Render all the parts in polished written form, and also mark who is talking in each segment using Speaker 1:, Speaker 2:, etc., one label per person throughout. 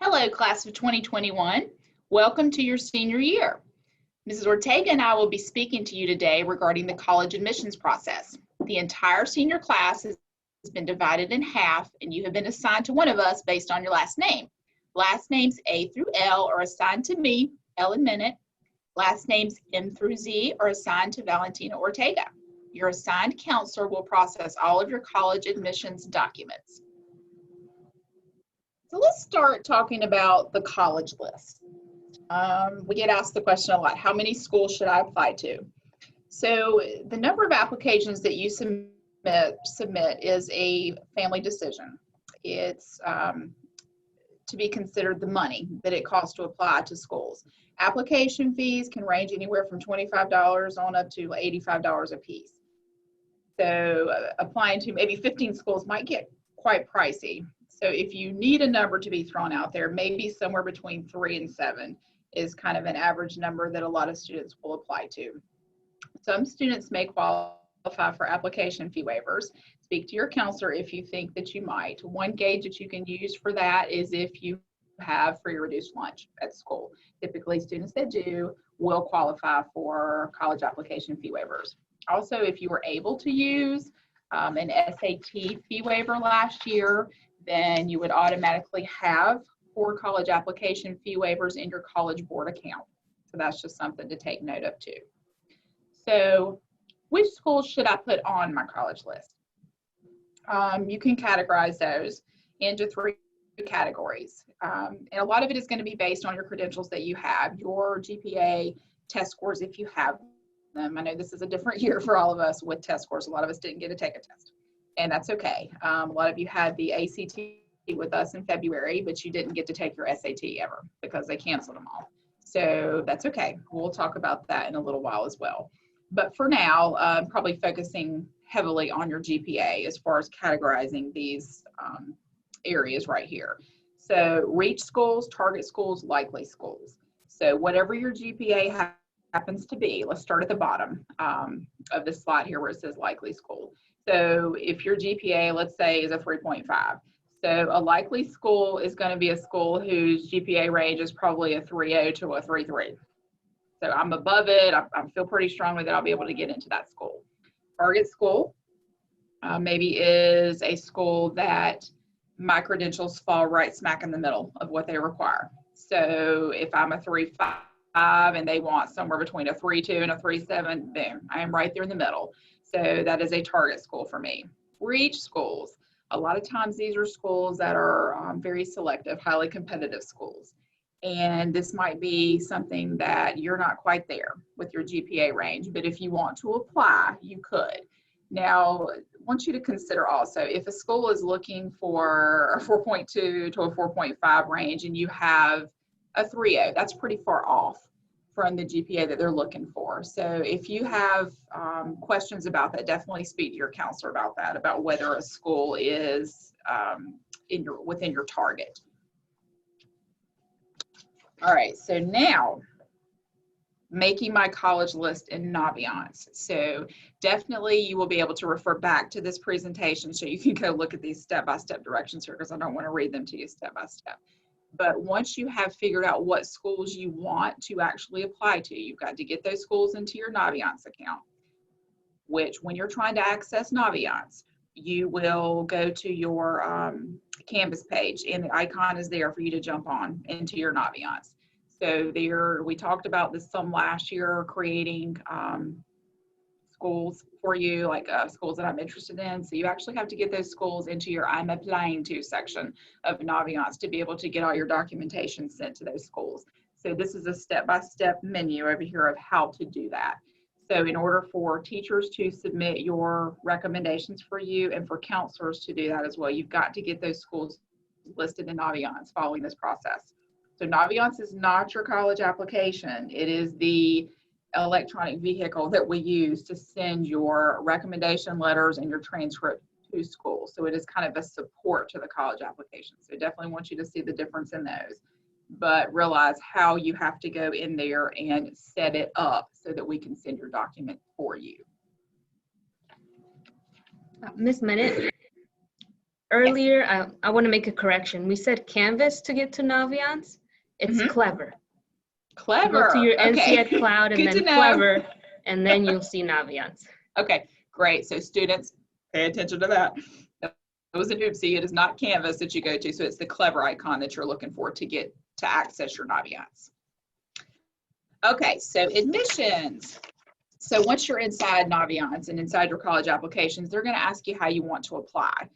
Speaker 1: Hello, class of 2021. Welcome to your senior year. Mrs. Ortega and I will be speaking to you today regarding the college admissions process. The entire senior class has been divided in half, and you have been assigned to one of us based on your last name. Last names A through L are assigned to me, Ellen Minute. Last names M through Z are assigned to Valentina Ortega. Your assigned counselor will process all of your college admissions documents. So let's start talking about the college list. We get asked the question a lot, how many schools should I apply to? So the number of applications that you submit is a family decision. It's to be considered the money that it costs to apply to schools. Application fees can range anywhere from $25 on up to $85 a piece. So applying to maybe 15 schools might get quite pricey. So if you need a number to be thrown out there, maybe somewhere between 3 and 7 is kind of an average number that a lot of students will apply to. Some students may qualify for application fee waivers. Speak to your counselor if you think that you might. One gauge that you can use for that is if you have free or reduced lunch at school. Typically, students that do will qualify for college application fee waivers. Also, if you were able to use an SAT fee waiver last year, then you would automatically have 4 college application fee waivers in your College Board account. So that's just something to take note of too. So which schools should I put on my college list? You can categorize those into 3 categories. And a lot of it is going to be based on your credentials that you have, your GPA, test scores if you have them. I know this is a different year for all of us with test scores. A lot of us didn't get to take a test. And that's okay. A lot of you had the ACT with us in February, but you didn't get to take your SAT ever because they canceled them all. So that's okay. We'll talk about that in a little while as well. But for now, probably focusing heavily on your GPA as far as categorizing these areas right here. So reach schools, target schools, likely schools. So whatever your GPA happens to be, let's start at the bottom of this slide here where it says likely school. So if your GPA, let's say, is a 3.5, so a likely school is going to be a school whose GPA range is probably a 3.0 to a 3.3. So I'm above it. I feel pretty strongly that I'll be able to get into that school. Target school maybe is a school that my credentials fall right smack in the middle of what they require. So if I'm a 3.5 and they want somewhere between a 3.2 and a 3.7, boom, I am right there in the middle. So that is a target school for me. Reach schools. A lot of times these are schools that are very selective, highly competitive schools. And this might be something that you're not quite there with your GPA range, but if you want to apply, you could. Now, I want you to consider also, if a school is looking for a 4.2 to a 4.5 range and you have a 3.0, that's pretty far off from the GPA that they're looking for. So if you have questions about that, definitely speak to your counselor about that, about whether a school is within your target. All right, so now making my college list in Naviance. So definitely you will be able to refer back to this presentation so you can go look at these step-by-step directions here because I don't want to read them to you step-by-step. But once you have figured out what schools you want to actually apply to, you've got to get those schools into your Naviance account, which when you're trying to access Naviance, you will go to your Canvas page and the icon is there for you to jump on into your Naviance. So there, we talked about this some last year, creating schools for you, like schools that I'm interested in. So you actually have to get those schools into your I'm applying to section of Naviance to be able to get all your documentation sent to those schools. So this is a step-by-step menu over here of how to do that. So in order for teachers to submit your recommendations for you and for counselors to do that as well, you've got to get those schools listed in Naviance following this process. So Naviance is not your college application. It is the electronic vehicle that we use to send your recommendation letters and your transcript to school. So it is kind of a support to the college application. So definitely want you to see the difference in those, but realize how you have to go in there and set it up so that we can send your document for you.
Speaker 2: Miss Minute, Earlier, I want to make a correction. We said Canvas to get to Naviance. It's
Speaker 1: Mhm.
Speaker 2: Clever. You go to
Speaker 1: Clever.
Speaker 2: your
Speaker 1: Okay.
Speaker 2: NCED Cloud and
Speaker 1: Good to
Speaker 2: then
Speaker 1: know.
Speaker 2: Clever, and then you'll see Naviance.
Speaker 1: Okay, great. So students, pay attention to that. That was an oopsie. It is not Canvas that you go to, so it's the Clever icon that you're looking for to get to access your Naviance. Okay, so admissions. So once you're inside Naviance and inside your college applications, they're going to ask you how you want to apply.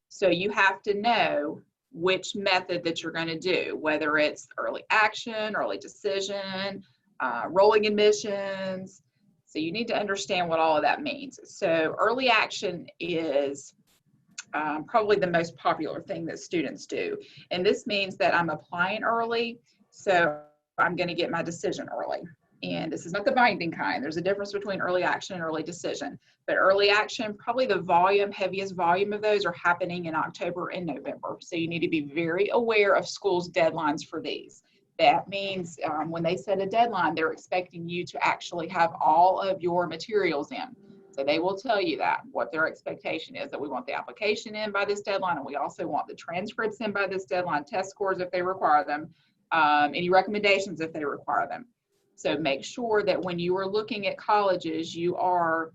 Speaker 1: So you have to know which method that you're going to do, whether it's early action, early decision, rolling admissions. So you need to understand what all of that means. So early action is probably the most popular thing that students do. And this means that I'm applying early, so I'm going to get my decision early. And this is not the binding kind. There's a difference between early action and early decision. But early action, probably the heaviest volume of those are happening in October and November. So you need to be very aware of schools' deadlines for these. That means when they set a deadline, they're expecting you to actually have all of your materials in. So they will tell you that, what their expectation is, that we want the application in by this deadline, and we also want the transcripts in by this deadline, test scores if they require them, any recommendations if they require them. So make sure that when you are looking at colleges, you are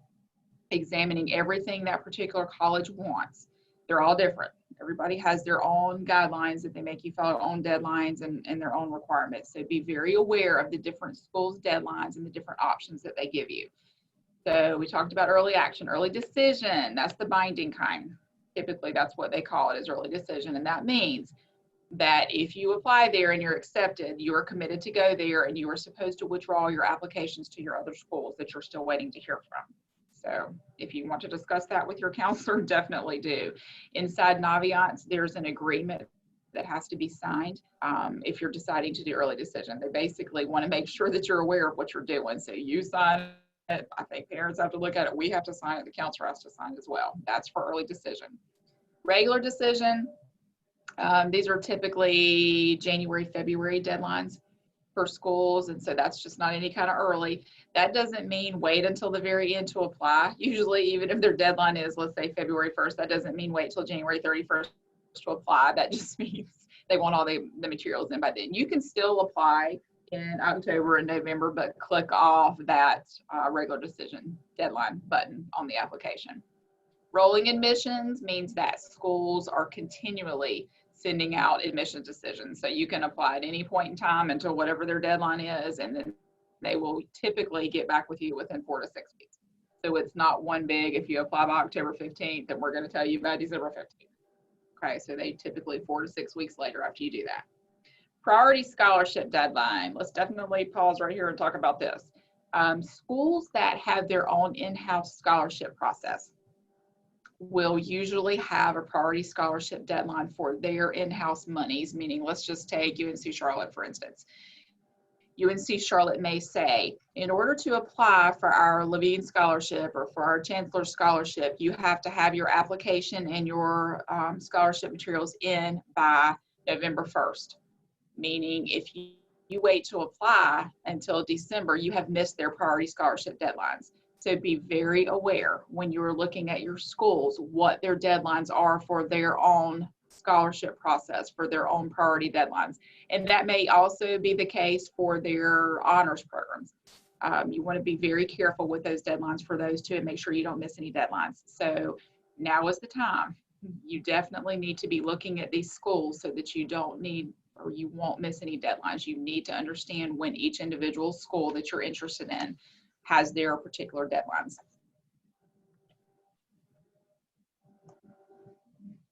Speaker 1: examining everything that particular college wants. They're all different. Everybody has their own guidelines that they make you follow, own deadlines and their own requirements. So be very aware of the different schools' deadlines and the different options that they give you. So we talked about early action, early decision. That's the binding kind. Typically, that's what they call it, is early decision. And that means that if you apply there and you're accepted, you are committed to go there, and you are supposed to withdraw your applications to your other schools that you're still waiting to hear from. So if you want to discuss that with your counselor, definitely do. Inside Naviance, there's an agreement that has to be signed if you're deciding to do early decision. They basically want to make sure that you're aware of what you're doing. So you sign it. I think parents have to look at it. We have to sign it. The counselor has to sign it as well. That's for early decision. Regular decision, these are typically January, February deadlines for schools, and so that's just not any kind of early. That doesn't mean wait until the very end to apply. Usually, even if their deadline is, let's say, February 1st, that doesn't mean wait till January 31st to apply. That just means they want all the materials in by then. You can still apply in October and November, but click off that regular decision deadline button on the application. Rolling admissions means that schools are continually sending out admission decisions. So you can apply at any point in time until whatever their deadline is, and then they will typically get back with you within 4 to 6 weeks. So it's not one big, if you apply by October 15th, then we're going to tell you by December 15th. Okay, so they typically 4 to 6 weeks later after you do that. Priority scholarship deadline. Let's definitely pause right here and talk about this. Schools that have their own in-house scholarship process will usually have a priority scholarship deadline for their in-house monies, meaning let's just take UNC Charlotte, for instance. UNC Charlotte may say, in order to apply for our Levine Scholarship or for our Chancellor Scholarship, you have to have your application and your scholarship materials in by November 1st. Meaning if you wait to apply until December, you have missed their priority scholarship deadlines. So be very aware when you're looking at your schools what their deadlines are for their own scholarship process, for their own priority deadlines. And that may also be the case for their honors programs. You want to be very careful with those deadlines for those two and make sure you don't miss any deadlines. So now is the time. You definitely need to be looking at these schools so that you don't need or you won't miss any deadlines. You need to understand when each individual school that you're interested in has their particular deadlines.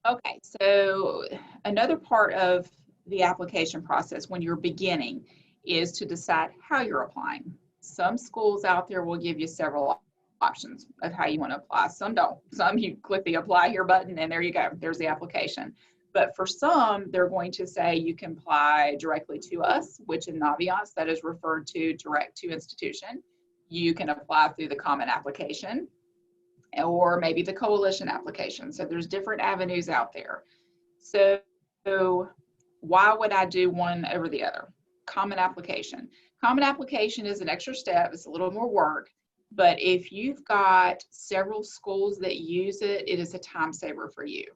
Speaker 1: Okay, so another part of the application process when you're beginning is to decide how you're applying. Some schools out there will give you several options of how you want to apply. Some don't. Some you click the apply here button and there you go. There's the application. But for some, they're going to say you can apply directly to us, which in Naviance, that is referred to direct to institution. You can apply through the common application or maybe the coalition application. So there's different avenues out there. So why would I do one over the other? Common application. Common application is an extra step. It's a little more work. But if you've got several schools that use it, it is a time saver for you.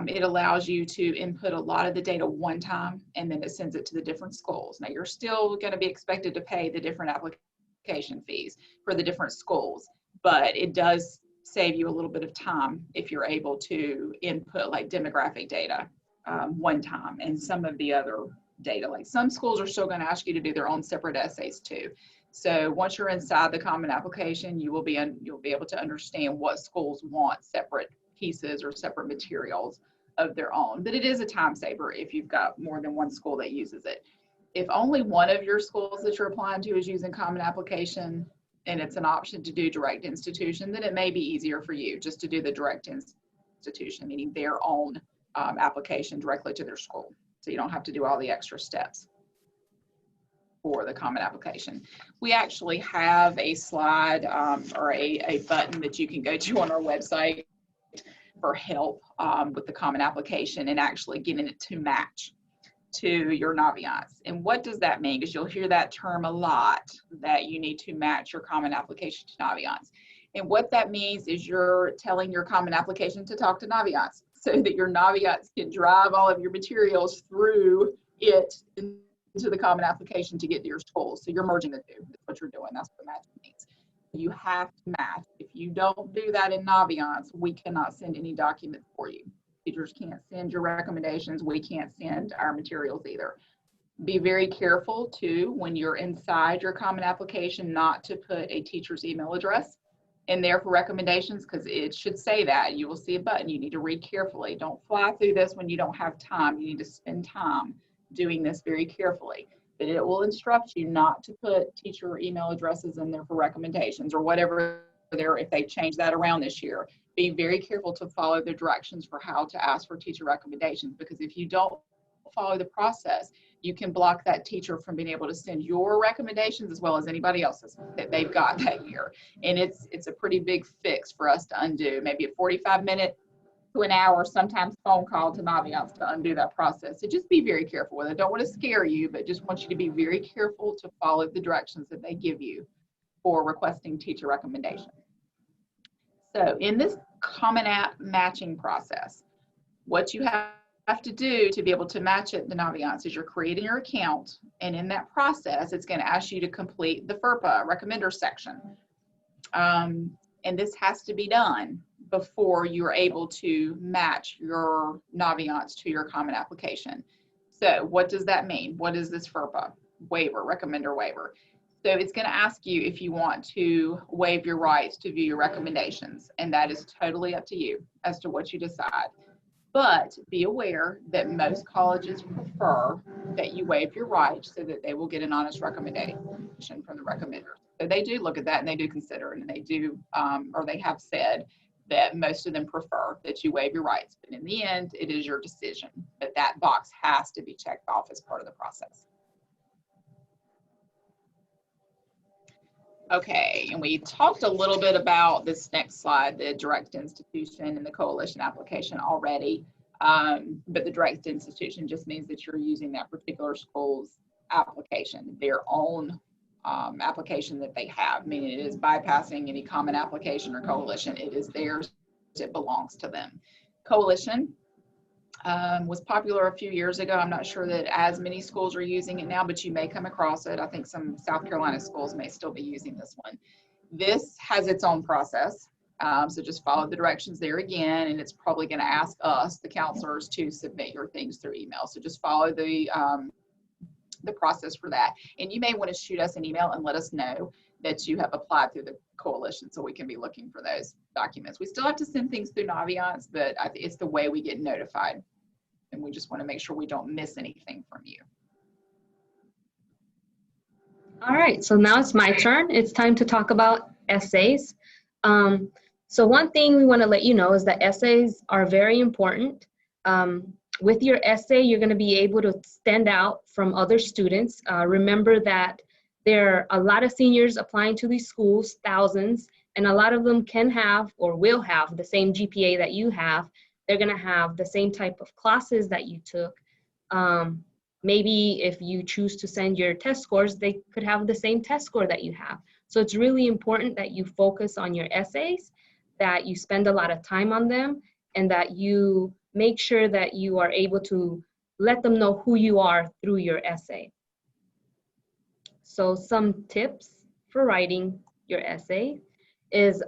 Speaker 1: It allows you to input a lot of the data one time, and then it sends it to the different schools. Now, you're still going to be expected to pay the different application fees for the different schools, but it does save you a little bit of time if you're able to input like demographic data one time, and some of the other data. Like some schools are still going to ask you to do their own separate essays too. So once you're inside the Common Application, you'll be able to understand what schools want separate pieces or separate materials of their own. But it is a time saver if you've got more than one school that uses it. If only one of your schools that you're applying to is using Common Application and it's an option to do direct institution, then it may be easier for you just to do the direct institution, meaning their own application directly to their school. So you don't have to do all the extra steps for the Common Application. We actually have a slide or a button that you can go to on our website for help with the Common Application and actually getting it to match to your Naviance. And what does that mean? Because you'll hear that term a lot, that you need to match your Common Application to Naviance. And what that means is you're telling your Common Application to talk to Naviance so that your Naviance can drive all of your materials through it into the Common Application to get to your school. So you're merging the two. That's what you're doing. That's what matching means. You have to match. If you don't do that in Naviance, we cannot send any documents for you. Teachers can't send your recommendations. We can't send our materials either. Be very careful too when you're inside your Common Application not to put a teacher's email address in there for recommendations, because it should say that. You will see a button. You need to read carefully. Don't fly through this when you don't have time. You need to spend time doing this very carefully. But it will instruct you not to put teacher email addresses in there for recommendations or whatever there, if they change that around this year. Be very careful to follow the directions for how to ask for teacher recommendations, because if you don't follow the process, you can block that teacher from being able to send your recommendations as well as anybody else's that they've got that year. And it's a pretty big fix for us to undo, maybe a 45-minute to an hour, sometimes phone call to Naviance to undo that process. So just be very careful with it. Don't want to scare you, but just want you to be very careful to follow the directions that they give you for requesting teacher recommendation. So in this Common App matching process, what you have to do to be able to match it to Naviance is you're creating your account, and in that process, it's going to ask you to complete the FERPA recommender section. And this has to be done before you're able to match your Naviance to your Common Application. So what does that mean? What is this FERPA waiver, recommender waiver? So it's going to ask you if you want to waive your rights to view your recommendations, and that is totally up to you as to what you decide. But be aware that most colleges prefer that you waive your rights so that they will get an honest recommendation from the recommender. So they do look at that and they do consider it, and they do, or they have said that most of them prefer that you waive your rights. But in the end, it is your decision. But that box has to be checked off as part of the process. Okay, and we talked a little bit about this next slide, the direct institution and the coalition application already, but the direct institution just means that you're using that particular school's application, their own application that they have, meaning it is bypassing any Common Application or coalition. It is theirs, it belongs to them. Coalition was popular a few years ago. I'm not sure that as many schools are using it now, but you may come across it. I think some South Carolina schools may still be using this one. This has its own process. So just follow the directions there again, and it's probably going to ask us, the counselors, to submit your things through email. So just follow the process for that. And you may want to shoot us an email and let us know that you have applied through the coalition so we can be looking for those documents. We still have to send things through Naviance, but it's the way we get notified. And we just want to make sure we don't miss anything from you.
Speaker 2: All right, so now it's my turn. It's time to talk about essays. So one thing we want to let you know is that essays are very important. With your essay, you're going to be able to stand out from other students. Remember that there are a lot of seniors applying to these schools, thousands, and a lot of them can have or will have the same GPA that you have. They're going to have the same type of classes that you took. Maybe if you choose to send your test scores, they could have the same test score that you have. So it's really important that you focus on your essays, that you spend a lot of time on them, and that you make sure that you are able to let them know who you are through your essay. So some tips for writing your essay is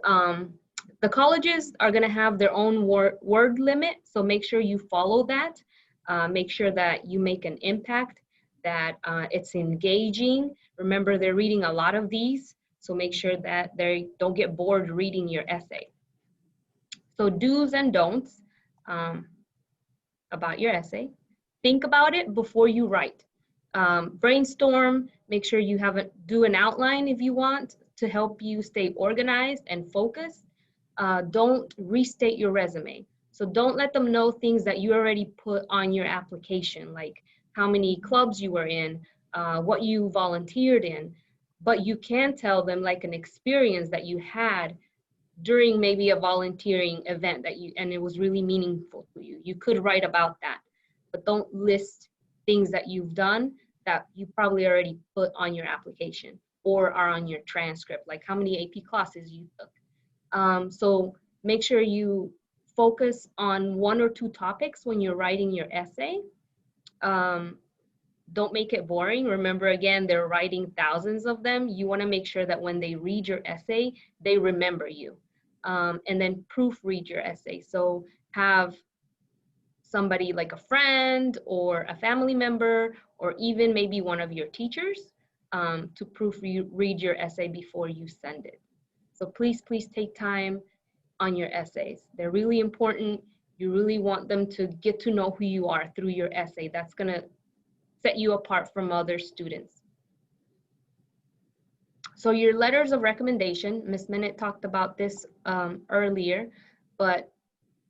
Speaker 2: the colleges are going to have their own word limit, so make sure you follow that. Make sure that you make an impact, that it's engaging. Remember, they're reading a lot of these, so make sure that they don't get bored reading your essay. So do's and don'ts about your essay. Think about it before you write. Brainstorm, make sure you do an outline if you want to help you stay organized and focused. Don't restate your resume. So don't let them know things that you already put on your application, like how many clubs you were in, what you volunteered in, but you can tell them like an experience that you had during maybe a volunteering event and it was really meaningful to you. You could write about that, but don't list things that you've done that you probably already put on your application or are on your transcript, like how many AP classes you took. So make sure you focus on 1 or 2 topics when you're writing your essay. Don't make it boring. Remember, again, they're writing thousands of them. You want to make sure that when they read your essay, they remember you. And then proofread your essay. So have somebody like a friend or a family member or even maybe one of your teachers to proofread your essay before you send it. So please take time on your essays. They're really important. You really want them to get to know who you are through your essay. That's going to set you apart from other students. So your letters of recommendation, Ms. Minute talked about this earlier, but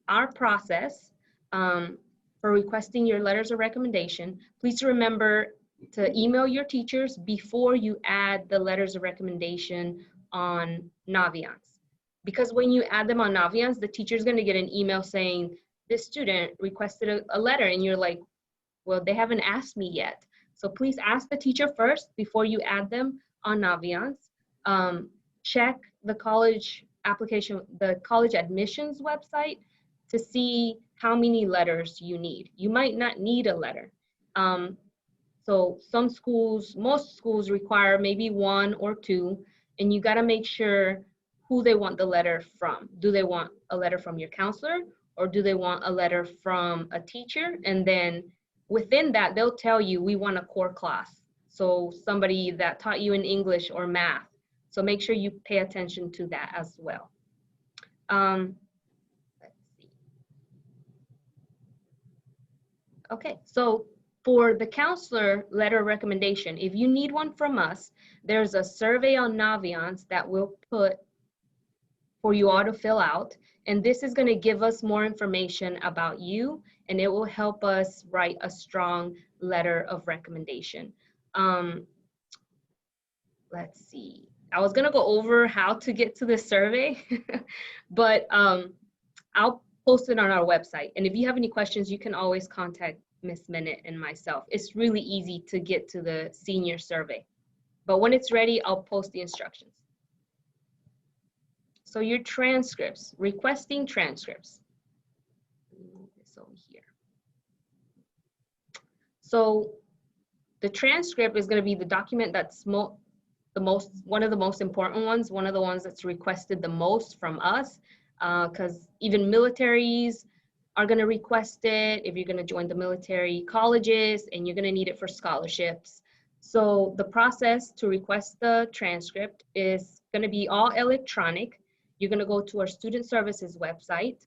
Speaker 2: our process for requesting your letters of recommendation, please remember to email your teachers before you add the letters of recommendation on Naviance. Because when you add them on Naviance, the teacher's going to get an email saying, this student requested a letter, and you're like, well, they haven't asked me yet. So please ask the teacher first before you add them on Naviance. Check the college application, the college admissions website to see how many letters you need. You might not need a letter. So some schools, most schools require maybe 1 or 2, and you gotta make sure who they want the letter from. Do they want a letter from your counselor, or do they want a letter from a teacher? And then within that, they'll tell you, we want a core class. So somebody that taught you in English or math. So make sure you pay attention to that as well. Let's see. Okay, so for the counselor letter recommendation, if you need one from us, there's a survey on Naviance that we'll put for you all to fill out. And this is going to give us more information about you, and it will help us write a strong letter of recommendation. Let's see. I was going to go over how to get to this survey, but I'll post it on our website. And if you have any questions, you can always contact Miss Minute and myself. It's really easy to get to the senior survey. But when it's ready, I'll post the instructions. So your transcripts, requesting transcripts. Move this over here. So the transcript is going to be the document that's one of the most important ones, one of the ones that's requested the most from us, because even militaries are going to request it if you're going to join the military colleges, and you're going to need it for scholarships. So the process to request the transcript is going to be all electronic. You're going to go to our student services website.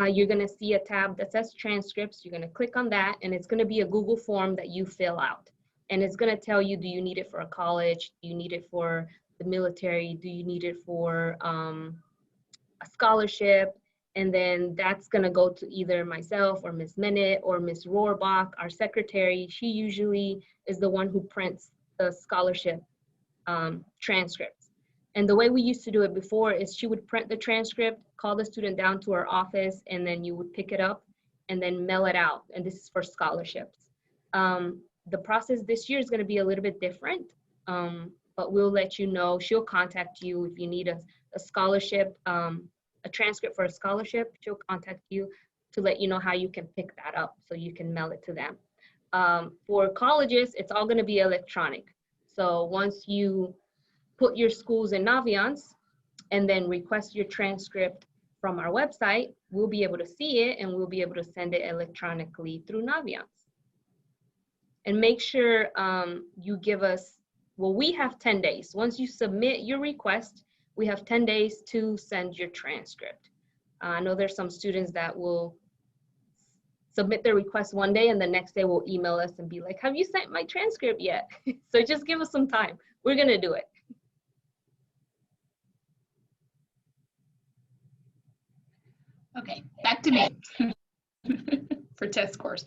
Speaker 2: You're going to see a tab that says transcripts. You're going to click on that, and it's going to be a Google form that you fill out. And it's going to tell you, do you need it for a college? Do you need it for the military? Do you need it for a scholarship? And then that's going to go to either myself or Ms. Minute or Ms. Rohrbach, our secretary. She usually is the one who prints the scholarship transcripts. And the way we used to do it before is she would print the transcript, call the student down to her office, and then you would pick it up and then mail it out. And this is for scholarships. The process this year is going to be a little bit different, but we'll let you know. She'll contact you if you need a scholarship, a transcript for a scholarship. She'll contact you to let you know how you can pick that up so you can mail it to them. For colleges, it's all going to be electronic. So once you put your schools in Naviance and then request your transcript from our website, we'll be able to see it and we'll be able to send it electronically through Naviance. And make sure you give us, well, we have 10 days. Once you submit your request, we have 10 days to send your transcript. I know there's some students that will submit their request one day and the next day will email us and be like, have you sent my transcript yet? So just give us some time. We're gonna do it.
Speaker 1: Okay, back to me for test scores.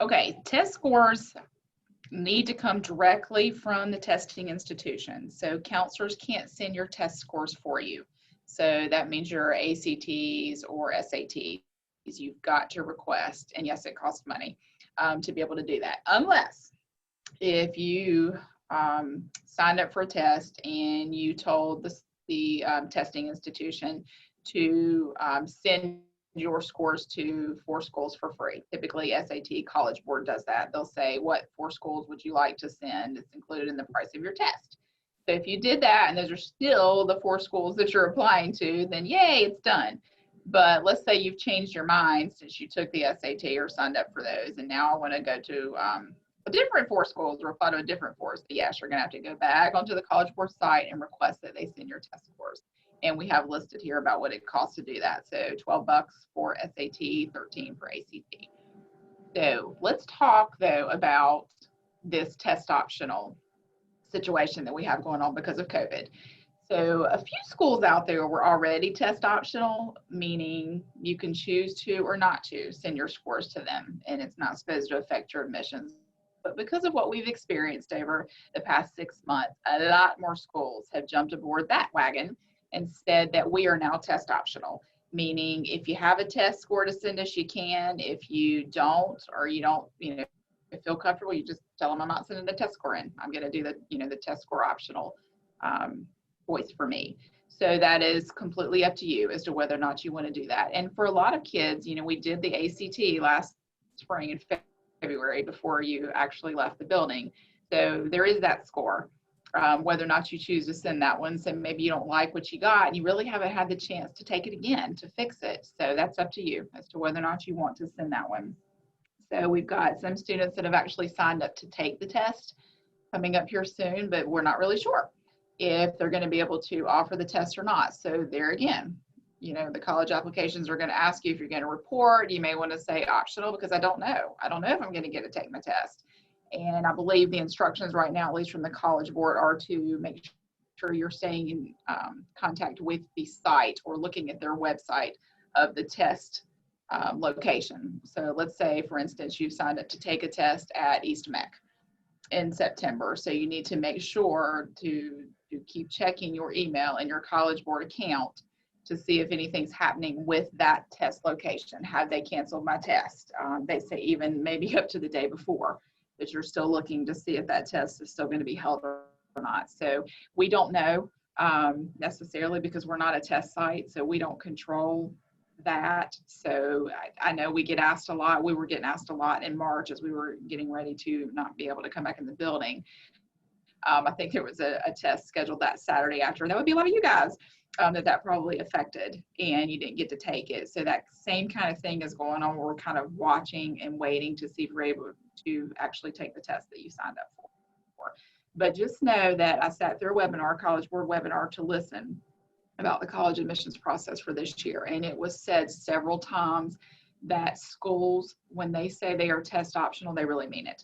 Speaker 1: Okay, test scores need to come directly from the testing institution. So counselors can't send your test scores for you. So that means your ACTs or SATs, you've got to request, and yes, it costs money to be able to do that, unless if you signed up for a test and you told the testing institution to send your scores to 4 schools for free. Typically SAT College Board does that. They'll say, what 4 schools would you like to send? It's included in the price of your test. So if you did that and those are still the 4 schools that you're applying to, then yay, it's done. But let's say you've changed your mind since you took the SAT or signed up for those, and now I want to go to a different 4 schools or apply to a different 4. So yes, you're going to have to go back onto the College Board site and request that they send your test scores. And we have listed here about what it costs to do that. So $12 for SAT, $13 for ACT. So let's talk though about this test optional situation that we have going on because of COVID. So a few schools out there were already test optional, meaning you can choose to or not to send your scores to them, and it's not supposed to affect your admissions. But because of what we've experienced over the past 6 months, a lot more schools have jumped aboard that wagon and said that we are now test optional, meaning if you have a test score to send us, you can. If you don't, or you don't, feel comfortable, you just tell them I'm not sending the test score in. I'm going to do the test score optional voice for me. So that is completely up to you as to whether or not you want to do that. And for a lot of kids, we did the ACT last spring and February before you actually left the building. So there is that score. Whether or not you choose to send that one. So maybe you don't like what you got and you really haven't had the chance to take it again to fix it. So that's up to you as to whether or not you want to send that one. So we've got some students that have actually signed up to take the test coming up here soon, but we're not really sure if they're going to be able to offer the test or not. So there again, the college applications are going to ask you if you're going to report. You may want to say optional because I don't know. I don't know if I'm going to get to take my test. And I believe the instructions right now, at least from the College Board, are to make sure you're staying in contact with the site or looking at their website of the test location. So let's say, for instance, you signed up to take a test at East Mech in September. So you need to make sure to keep checking your email and your College Board account to see if anything's happening with that test location. Have they canceled my test? They say even maybe up to the day before, that you're still looking to see if that test is still going to be held or not. So we don't know necessarily because we're not a test site, so we don't control that. So I know we get asked a lot. We were getting asked a lot in March as we were getting ready to not be able to come back in the building. I think there was a test scheduled that Saturday after, and that would be a lot of you guys that probably affected, and you didn't get to take it. So that same kind of thing is going on where we're kind of watching and waiting to see if we're able to actually take the test that you signed up for. But just know that I sat through a webinar, College Board webinar, to listen about the college admissions process for this year. And it was said several times that schools, when they say they are test optional, they really mean it.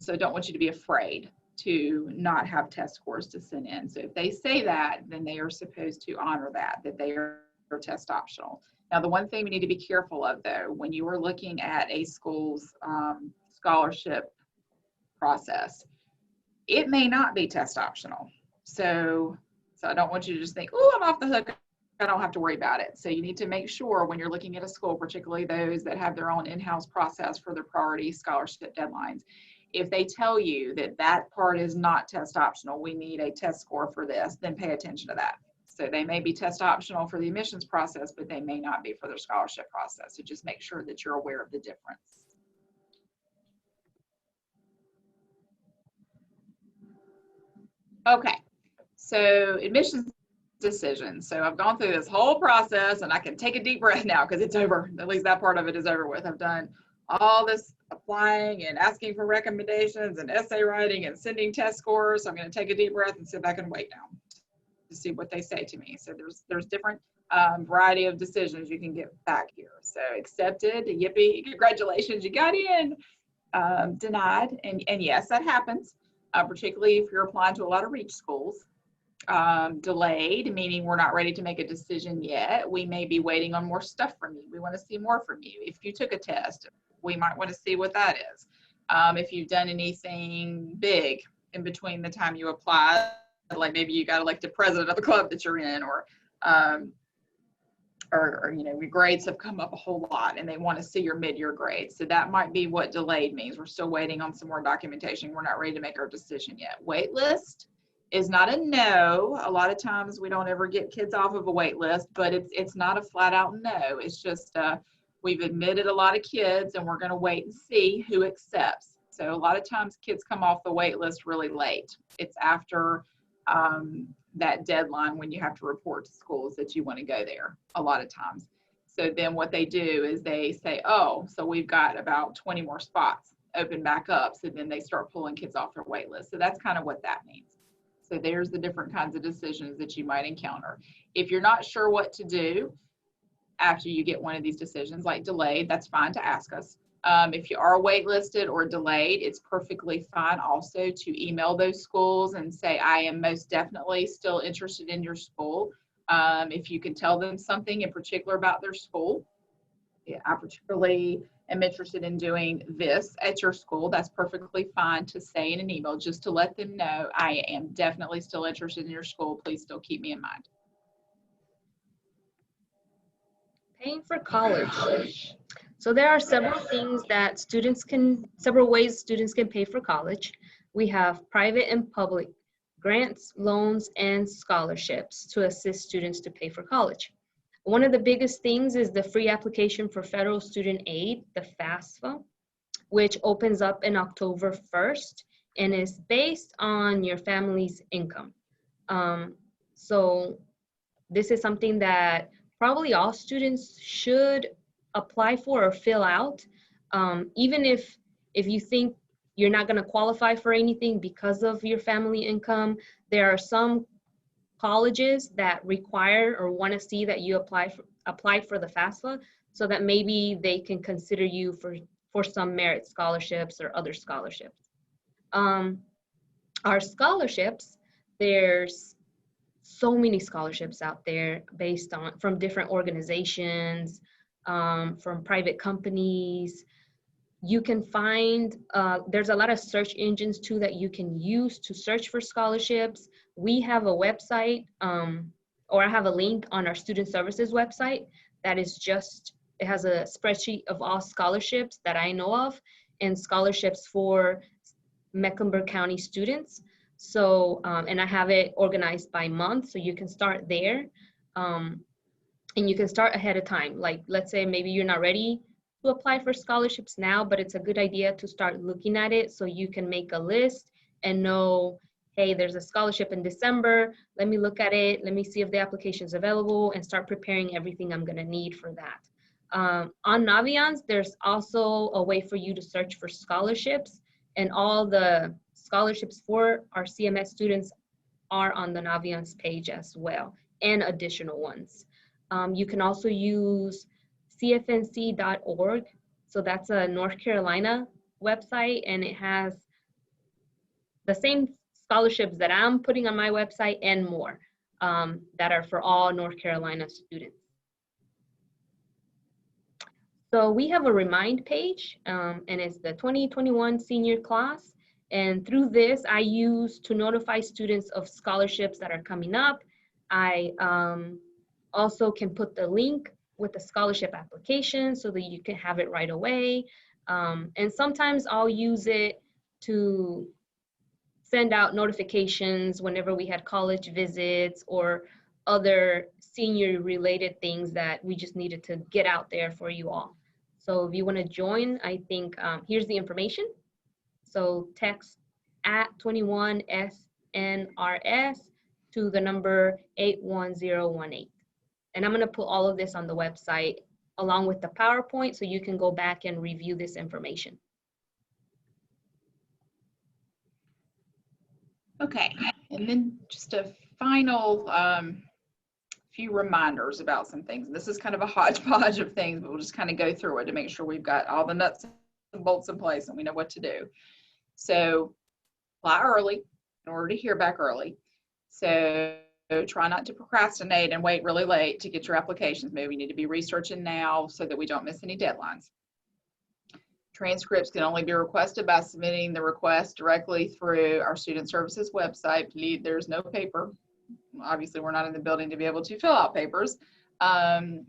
Speaker 1: So don't want you to be afraid to not have test scores to send in. So if they say that, then they are supposed to honor that they are test optional. Now, the one thing we need to be careful of, though, when you are looking at a school's scholarship process, it may not be test optional. So I don't want you to just think, oh, I'm off the hook, I don't have to worry about it. So you need to make sure when you're looking at a school, particularly those that have their own in-house process for their priority scholarship deadlines, if they tell you that that part is not test optional, we need a test score for this, then pay attention to that. So they may be test optional for the admissions process, but they may not be for their scholarship process. So just make sure that you're aware of the difference. Okay, so admissions decisions. So I've gone through this whole process and I can take a deep breath now because it's over. At least that part of it is over with. I've done all this applying and asking for recommendations and essay writing and sending test scores. So I'm going to take a deep breath and sit back and wait now to see what they say to me. So there's different variety of decisions you can get back here. So accepted, yippee, congratulations, you got in. Denied, and yes, that happens, particularly if you're applying to a lot of reach schools. Delayed, meaning we're not ready to make a decision yet. We may be waiting on more stuff from you. We want to see more from you. If you took a test, we might want to see what that is. If you've done anything big in between the time you apply, like maybe you got elected president of the club that you're in, or you know, your grades have come up a whole lot and they want to see your mid-year grades. So that might be what delayed means. We're still waiting on some more documentation. We're not ready to make our decision yet. Wait list is not a no. A lot of times we don't ever get kids off of a wait list, but it's not a flat out no. It's just we've admitted a lot of kids and we're going to wait and see who accepts. So a lot of times kids come off the wait list really late. It's after that deadline when you have to report to schools that you want to go there a lot of times. So then what they do is they say, oh, so we've got about 20 more spots open back up. So then they start pulling kids off their wait list. So that's kind of what that means. So there's the different kinds of decisions that you might encounter. If you're not sure what to do after you get one of these decisions, like delayed, that's fine to ask us. If you are waitlisted or delayed, it's perfectly fine also to email those schools and say, I am most definitely still interested in your school. If you can tell them something in particular about their school, yeah, I particularly am interested in doing this at your school, that's perfectly fine to say in an email, just to let them know I am definitely still interested in your school. Please still keep me in mind.
Speaker 2: Paying for college. So there are several ways students can pay for college. We have private and public grants, loans, and scholarships to assist students to pay for college. One of the biggest things is the free application for federal student aid, the FAFSA, which opens up in October 1st and is based on your family's income. So this is something that probably all students should apply for or fill out. Even if you think you're not going to qualify for anything because of your family income, there are some colleges that require or want to see that you apply for the FAFSA, so that maybe they can consider you for some merit scholarships or other scholarships. Our scholarships, there's so many scholarships out there based on from different organizations, from private companies. You can find, there's a lot of search engines too that you can use to search for scholarships. We have a website, or I have a link on our student services website that is it has a spreadsheet of all scholarships that I know of and scholarships for Mecklenburg County students. So, and I have it organized by month, so you can start there. And you can start ahead of time. Like, let's say maybe you're not ready to apply for scholarships now, but it's a good idea to start looking at it so you can make a list and know, hey, there's a scholarship in December. Let me look at it. Let me see if the application is available and start preparing everything I'm going to need for that. On Naviance, there's also a way for you to search for scholarships, and all the scholarships for our CMS students are on the Naviance page as well, and additional ones. You can also use cfnc.org. So that's a North Carolina website, and it has the same scholarships that I'm putting on my website and more that are for all North Carolina students. So we have a Remind page, and it's the 2021 senior class. And through this, I use to notify students of scholarships that are coming up. I also can put the link with the scholarship application so that you can have it right away. And sometimes I'll use it to send out notifications whenever we had college visits or other senior related things that we just needed to get out there for you all. So if you want to join, I think here's the information. So text at 21SNRS to the number 81018. And I'm going to put all of this on the website along with the PowerPoint so you can go back and review this information.
Speaker 1: Okay, and then just a final few reminders about some things. This is kind of a hodgepodge of things, but we'll just kind of go through it to make sure we've got all the nuts and bolts in place and we know what to do. So apply early in order to hear back early. So try not to procrastinate and wait really late to get your applications. Maybe we need to be researching now so that we don't miss any deadlines. Transcripts can only be requested by submitting the request directly through our student services website. There's no paper. Obviously, we're not in the building to be able to fill out papers. And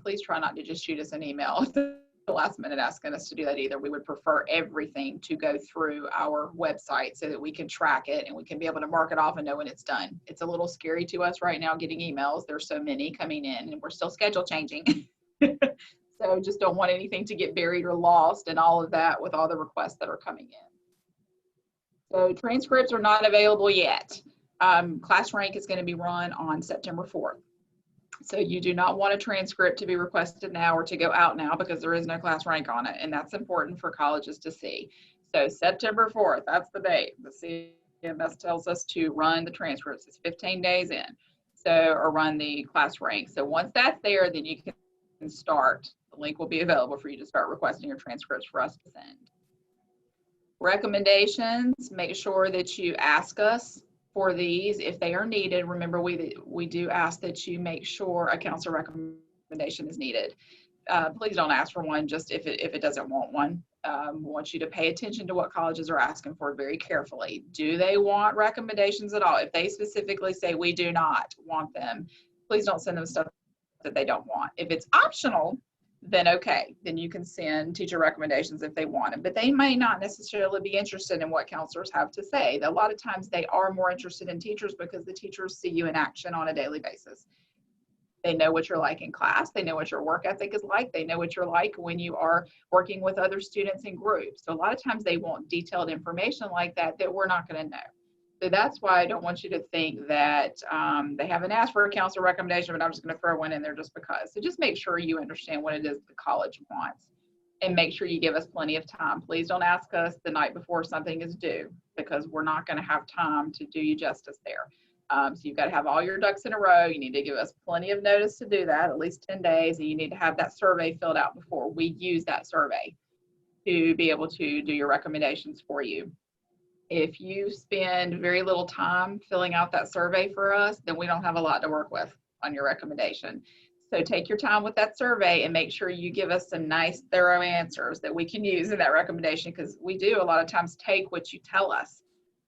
Speaker 1: please try not to just shoot us an email at the last minute asking us to do that either. We would prefer everything to go through our website so that we can track it and we can be able to mark it off and know when it's done. It's a little scary to us right now getting emails. There's so many coming in and we're still schedule changing. So just don't want anything to get buried or lost and all of that with all the requests that are coming in. So transcripts are not available yet. Class rank is going to be run on September 4th. So you do not want a transcript to be requested now or to go out now because there is no class rank on it. And that's important for colleges to see. So September 4th, that's the date. The CMS tells us to run the transcripts. It's 15 days in. So, or run the class rank. So once that's there, then you can start. The link will be available for you to start requesting your transcripts for us to send. Recommendations, make sure that you ask us for these if they are needed. Remember, we do ask that you make sure a counselor recommendation is needed. Please don't ask for one just if it doesn't want one. We want you to pay attention to what colleges are asking for very carefully. Do they want recommendations at all? If they specifically say we do not want them, please don't send them stuff that they don't want. If it's optional, then okay, then you can send teacher recommendations if they want them, but they may not necessarily be interested in what counselors have to say. A lot of times they are more interested in teachers because the teachers see you in action on a daily basis. They know what you're like in class. They know what your work ethic is like. They know what you're like when you are working with other students in groups. So a lot of times they want detailed information like that we're not going to know. So that's why I don't want you to think that they haven't asked for a counselor recommendation, but I'm just going to throw one in there just because. So just make sure you understand what it is the college wants and make sure you give us plenty of time. Please don't ask us the night before something is due because we're not going to have time to do you justice there. So you've got to have all your ducks in a row. You need to give us plenty of notice to do that, at least 10 days, and you need to have that survey filled out before we use that survey to be able to do your recommendations for you. If you spend very little time filling out that survey for us, then we don't have a lot to work with on your recommendation. So take your time with that survey and make sure you give us some nice, thorough answers that we can use in that recommendation, because we do a lot of times take what you tell us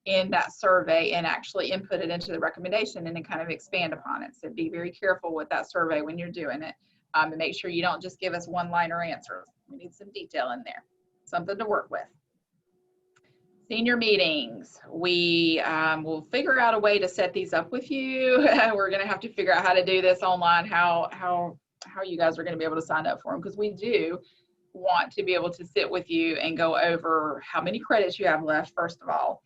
Speaker 1: in that survey and actually input it into the recommendation and then kind of expand upon it. So be very careful with that survey when you're doing it, and make sure you don't just give us one-liner answers. We need some detail in there, something to work with. Senior meetings, we will figure out a way to set these up with you. We're going to have to figure out how to do this online, how you guys are going to be able to sign up for them, because we do want to be able to sit with you and go over how many credits you have left, first of all,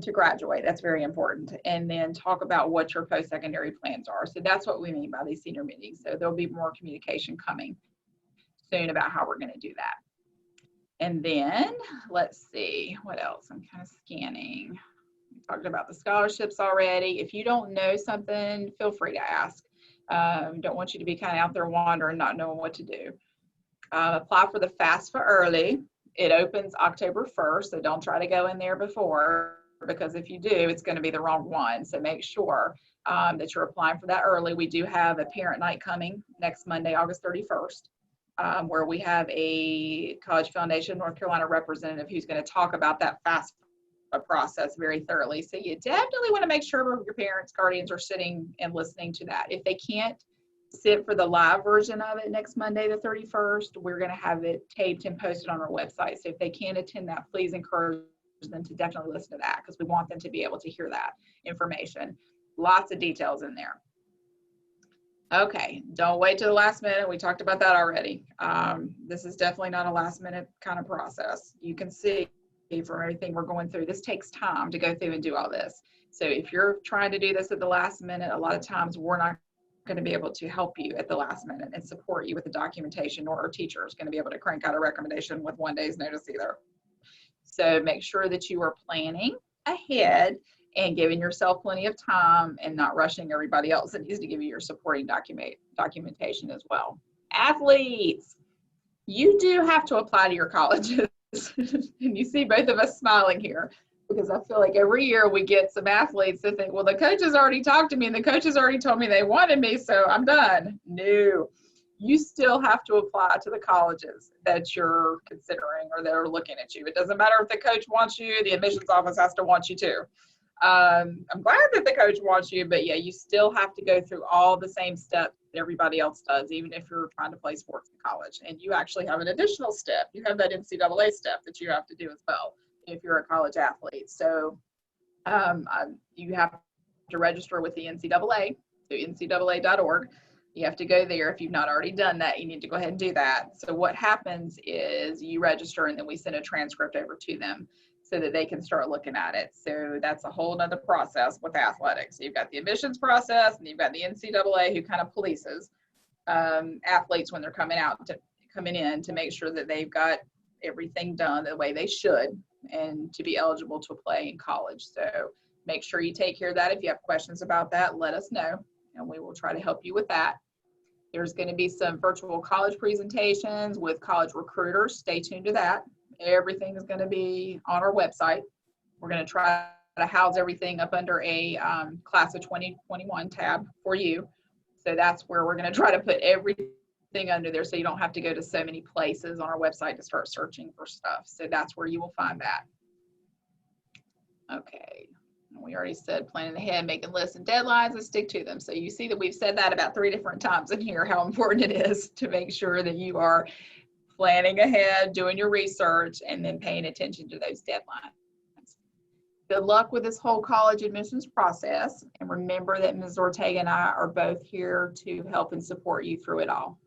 Speaker 1: to graduate. That's very important. And then talk about what your post-secondary plans are. So that's what we mean by these senior meetings. So there'll be more communication coming soon about how we're going to do that. And then let's see what else. I'm kind of scanning. We talked about the scholarships already. If you don't know something, feel free to ask. Don't want you to be kind of out there wandering, not knowing what to do. Apply for the FAFSA early. It opens October 1st, so don't try to go in there before, because if you do, it's going to be the wrong one. So make sure that you're applying for that early. We do have a parent night coming next Monday, August 31st. Where we have a College Foundation North Carolina representative who's going to talk about that FAFSA process very thoroughly. So you definitely want to make sure your parents, guardians are sitting and listening to that. If they can't sit for the live version of it next Monday, the 31st, we're going to have it taped and posted on our website. So if they can't attend that, please encourage them to definitely listen to that, because we want them to be able to hear that information. Lots of details in there. Okay, don't wait to the last minute. We talked about that already. This is definitely not a last minute kind of process. You can see from everything we're going through, this takes time to go through and do all this. So if you're trying to do this at the last minute, a lot of times we're not going to be able to help you at the last minute and support you with the documentation, nor our teacher is going to be able to crank out a recommendation with 1 day's notice either. So make sure that you are planning ahead and giving yourself plenty of time and not rushing everybody else that needs to give you your supporting documentation as well. Athletes, you do have to apply to your colleges. And you see both of us smiling here because I feel like every year we get some athletes that think, well, the coaches already talked to me and the coaches already told me they wanted me, so I'm done. No, you still have to apply to the colleges that you're considering or that are looking at you. It doesn't matter if the coach wants you, the admissions office has to want you too. I'm glad that the coach wants you, but yeah, you still have to go through all the same steps that everybody else does, even if you're trying to play sports in college. And you actually have an additional step. You have that NCAA step that you have to do as well if you're a college athlete. So you have to register with the NCAA, so ncaa.org. You have to go there. If you've not already done that, you need to go ahead and do that. So what happens is you register and then we send a transcript over to them so that they can start looking at it. So that's a whole nother process with athletics. So you've got the admissions process and you've got the NCAA who kind of polices athletes when they're coming in to make sure that they've got everything done the way they should and to be eligible to play in college. So make sure you take care of that. If you have questions about that, let us know and we will try to help you with that. There's going to be some virtual college presentations with college recruiters. Stay tuned to that. Everything is going to be on our website. We're going to try to house everything up under a class of 2021 tab for you. So that's where we're going to try to put everything under there so you don't have to go to so many places on our website to start searching for stuff. So that's where you will find that. Okay. We already said planning ahead, making lists and deadlines and stick to them. So you see that we've said that about 3 different times in here, how important it is to make sure that you are planning ahead, doing your research, and then paying attention to those deadlines. Good luck with this whole college admissions process. And remember that Ms. Ortega and I are both here to help and support you through it all.